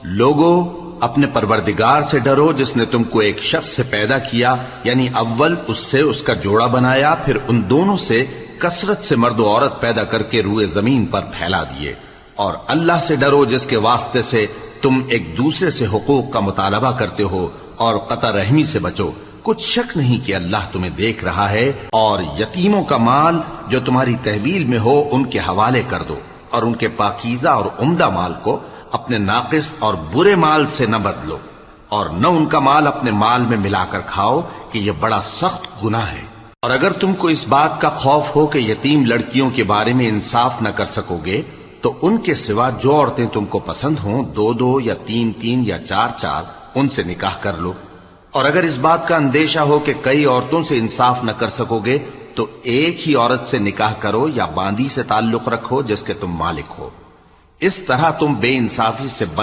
لوگو اپنے پروردگار سے ڈرو جس نے تم کو ایک شخص سے پیدا کیا، یعنی اول اس سے اس کا جوڑا بنایا، پھر ان دونوں سے کثرت سے مرد و عورت پیدا کر کے روئے زمین پر پھیلا دیے، اور اللہ سے ڈرو جس کے واسطے سے تم ایک دوسرے سے حقوق کا مطالبہ کرتے ہو، اور قطع رحمی سے بچو، کچھ شک نہیں کہ اللہ تمہیں دیکھ رہا ہے، اور یتیموں کا مال جو تمہاری تحویل میں ہو ان کے حوالے کر دو، اور ان کے پاکیزہ اور عمدہ مال کو اپنے ناقص اور برے مال سے نہ بدلو، اور نہ ان کا مال اپنے مال میں ملا کر کھاؤ کہ یہ بڑا سخت گناہ ہے۔ اور اگر تم کو اس بات کا خوف ہو کہ یتیم لڑکیوں کے بارے میں انصاف نہ کر سکو گے تو ان کے سوا جو عورتیں تم کو پسند ہوں، 2 یا 3 یا 4 ان سے نکاح کر لو۔ اور اگر اس بات کا اندیشہ ہو کہ کئی عورتوں سے انصاف نہ کر سکو گے تو ایک ہی عورت سے نکاح کرو یا باندی سے تعلق رکھو جس کے تم مالک ہو، اس طرح تم بے انصافی سے